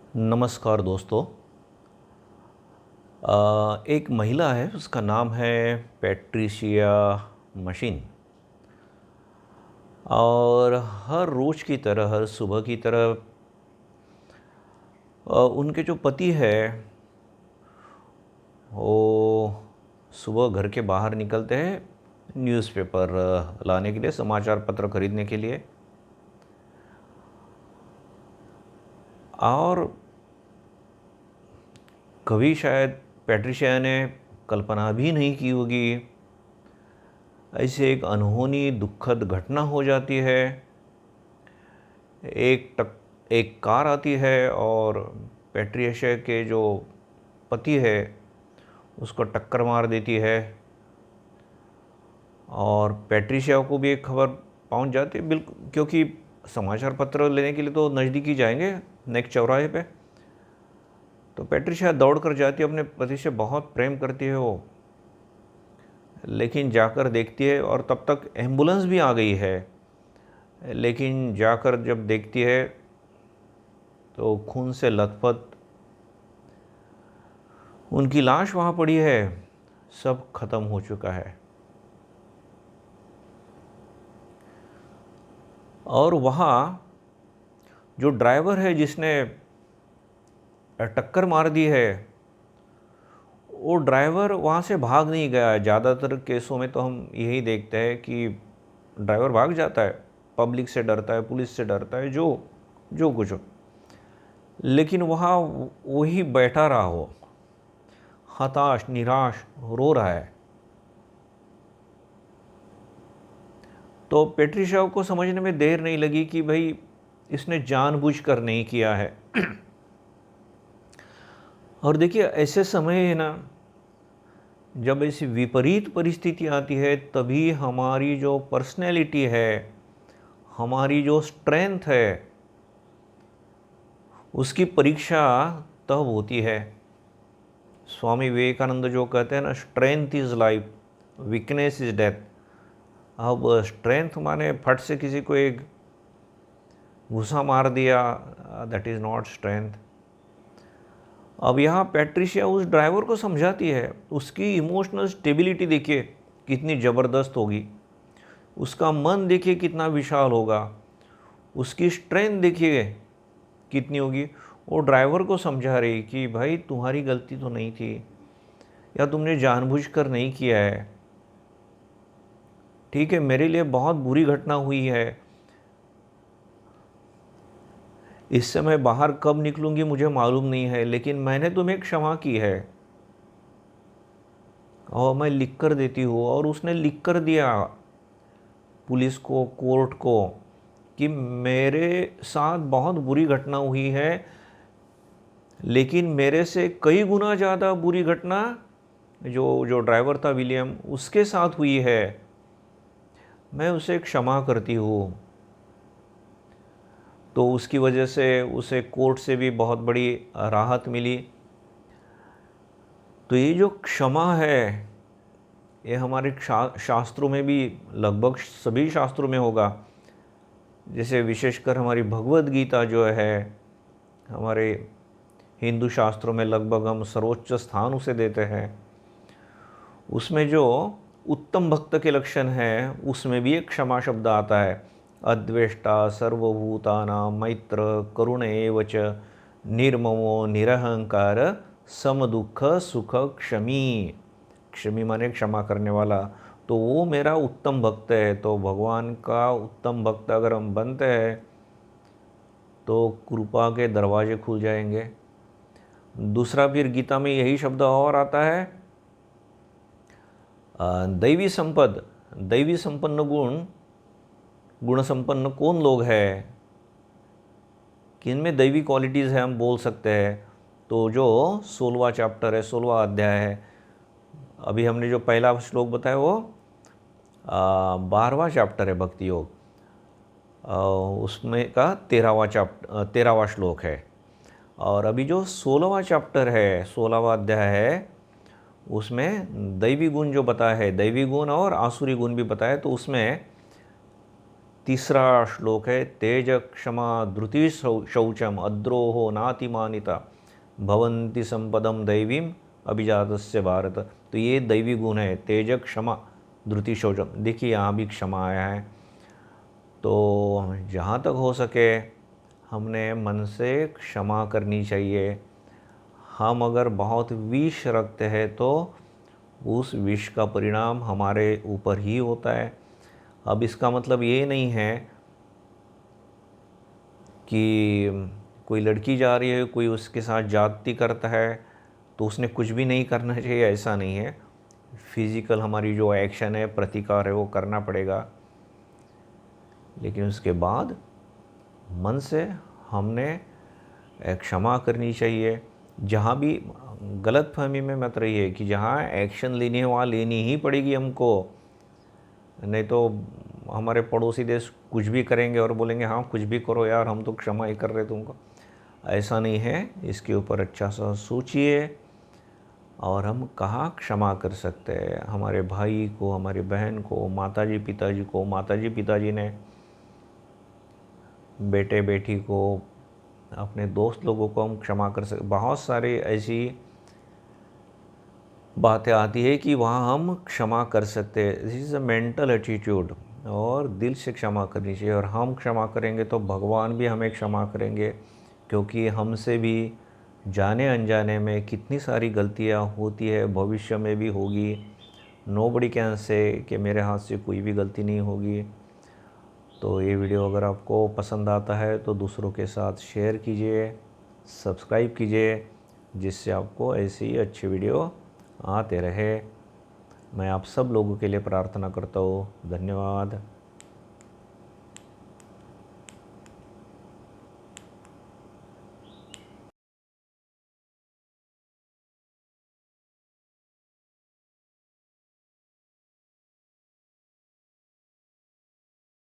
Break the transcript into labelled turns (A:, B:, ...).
A: नमस्कार दोस्तों। एक महिला है, उसका नाम है पैट्रिशिया मशीन। और हर रोज़ की तरह, हर सुबह की तरह उनके जो पति है वो सुबह घर के बाहर निकलते हैं न्यूज़पेपर लाने के लिए, समाचार पत्र खरीदने के लिए। और कभी शायद पैट्रिशिया ने कल्पना भी नहीं की होगी, ऐसे एक अनहोनी दुखद घटना हो जाती है। एक कार आती है और पैट्रिशिया के जो पति है उसको टक्कर मार देती है। और पैट्रिशिया को भी एक खबर पहुंच जाती है, बिल्कुल, क्योंकि समाचार पत्र लेने के लिए तो नज़दीक ही जाएंगे, नेक्स्ट चौराहे पे। तो पैट्रिशिया दौड़ कर जाती है, अपने पति से बहुत प्रेम करती है वो, लेकिन जाकर देखती है और तब तक एम्बुलेंस भी आ गई है। लेकिन जाकर जब देखती है तो खून से लथपथ उनकी लाश वहाँ पड़ी है, सब खत्म हो चुका है। और वहाँ जो ड्राइवर है जिसने टक्कर मार दी है, वो ड्राइवर वहाँ से भाग नहीं गया। ज़्यादातर केसों में तो हम यही देखते हैं कि ड्राइवर भाग जाता है, पब्लिक से डरता है, पुलिस से डरता है, जो जो कुछ हो। लेकिन वहाँ वही बैठा रहा हो, हताश, निराश, रो रहा है। तो पैट्रिशिया को समझने में देर नहीं लगी कि भाई इसने जानबूझकर नहीं किया है। और देखिए, ऐसे समय है ना, जब ऐसी विपरीत परिस्थिति आती है, तभी हमारी जो पर्सनैलिटी है, हमारी जो स्ट्रेंथ है, उसकी परीक्षा तब होती है। स्वामी विवेकानंद जो कहते हैं ना, strength is life, weakness is death. अब स्ट्रेंथ माने फट से किसी को एक घुसा मार दिया, दैट इज़ नॉट स्ट्रेंथ। अब यहाँ पैट्रिशिया उस ड्राइवर को समझाती है, उसकी इमोशनल स्टेबिलिटी देखिए कितनी ज़बरदस्त होगी, उसका मन देखिए कितना विशाल होगा, उसकी स्ट्रेंथ देखिए कितनी होगी। वो ड्राइवर को समझा रही कि भाई तुम्हारी गलती तो नहीं थी, या तुमने जानबूझकर नहीं किया है, ठीक है, मेरे लिए बहुत बुरी घटना हुई है, इससे मैं बाहर कब निकलूंगी मुझे मालूम नहीं है, लेकिन मैंने तुम्हें क्षमा की है और मैं लिख कर देती हूँ। और उसने लिख कर दिया पुलिस को, कोर्ट को, कि मेरे साथ बहुत बुरी घटना हुई है, लेकिन मेरे से कई गुना ज़्यादा बुरी घटना जो जो ड्राइवर था विलियम, उसके साथ हुई है, मैं उसे क्षमा करती हूँ। तो उसकी वजह से उसे कोर्ट से भी बहुत बड़ी राहत मिली। तो ये जो क्षमा है, ये हमारे शास्त्रों में भी, लगभग सभी शास्त्रों में होगा। जैसे विशेषकर हमारी भगवत गीता जो है, हमारे हिंदू शास्त्रों में लगभग हम सर्वोच्च स्थान उसे देते हैं। उसमें जो उत्तम भक्त के लक्षण हैं, उसमें भी एक क्षमा शब्द आता है। अद्वेष्टा सर्वभूतानां मैत्र करुण एव च निर्ममो निरहंकार सम दुख सुख क्षमी। क्षमी माने क्षमा करने वाला। तो वो मेरा उत्तम भक्त है। तो भगवान का उत्तम भक्त अगर हम बनते हैं तो कृपा के दरवाजे खुल जाएंगे। दूसरा फिर गीता में यही शब्द और आता है, दैवी संपन्न गुण संपन्न कौन लोग हैं, किनमें दैवी क्वालिटीज़ है, हम बोल सकते हैं। तो जो 16वां चैप्टर है, 16वां अध्याय है, अभी हमने जो पहला श्लोक बताया वो 12वां चैप्टर है भक्ति योग, उसमें का 13वां श्लोक है। और अभी जो 16वां चैप्टर है, 16वां अध्याय है, उसमें दैवी गुण जो बताया है, दैवी गुण और आसुरी गुण भी बताया, तो उसमें तीसरा श्लोक है, तेज क्षमा धृति शौचम अद्रोहो नातिमानिता भवन्ति संपदम दैवीम अभिजातस्य भारत। तो ये दैवी गुण है, तेज क्षमा धृति शौचम। देखिए यहाँ भी क्षमा आया है। तो जहाँ तक हो सके हमने मन से क्षमा करनी चाहिए। हम अगर बहुत विष रखते हैं तो उस विष का परिणाम हमारे ऊपर ही होता है। अब इसका मतलब ये नहीं है कि कोई लड़की जा रही है, कोई उसके साथ जाति करता है तो उसने कुछ भी नहीं करना चाहिए, ऐसा नहीं है। फिज़िकल हमारी जो एक्शन है, प्रतिकार है, वो करना पड़ेगा, लेकिन उसके बाद मन से हमने क्षमा करनी चाहिए। जहाँ भी गलतफहमी में मत रहिए कि जहाँ एक्शन लेनी है वहाँ लेनी ही पड़ेगी हमको, नहीं तो हमारे पड़ोसी देश कुछ भी करेंगे और बोलेंगे हाँ कुछ भी करो यार, हम तो क्षमा ही कर रहे तुमको। ऐसा नहीं है, इसके ऊपर अच्छा सा सोचिए। और हम कहाँ क्षमा कर सकते हैं? हमारे भाई को, हमारी बहन को, माताजी पिताजी को, माताजी पिताजी ने बेटे बेटी को, अपने दोस्त लोगों को हम क्षमा कर सकते। बहुत सारी ऐसी बातें आती है कि वहाँ हम क्षमा कर सकते हैं। This is a mental attitude, और दिल से क्षमा करनी चाहिए। और हम क्षमा करेंगे तो भगवान भी हमें क्षमा करेंगे, क्योंकि हमसे भी जाने अनजाने में कितनी सारी गलतियाँ होती है, भविष्य में भी होगी। नोबडी कैन से कि मेरे हाथ से कोई भी गलती नहीं होगी। तो ये वीडियो अगर आपको पसंद आता है तो दूसरों के साथ शेयर कीजिए, सब्सक्राइब कीजिए, जिससे आपको ऐसे ही अच्छे वीडियो आते रहे। मैं आप सब लोगों के लिए प्रार्थना करता हूँ। धन्यवाद।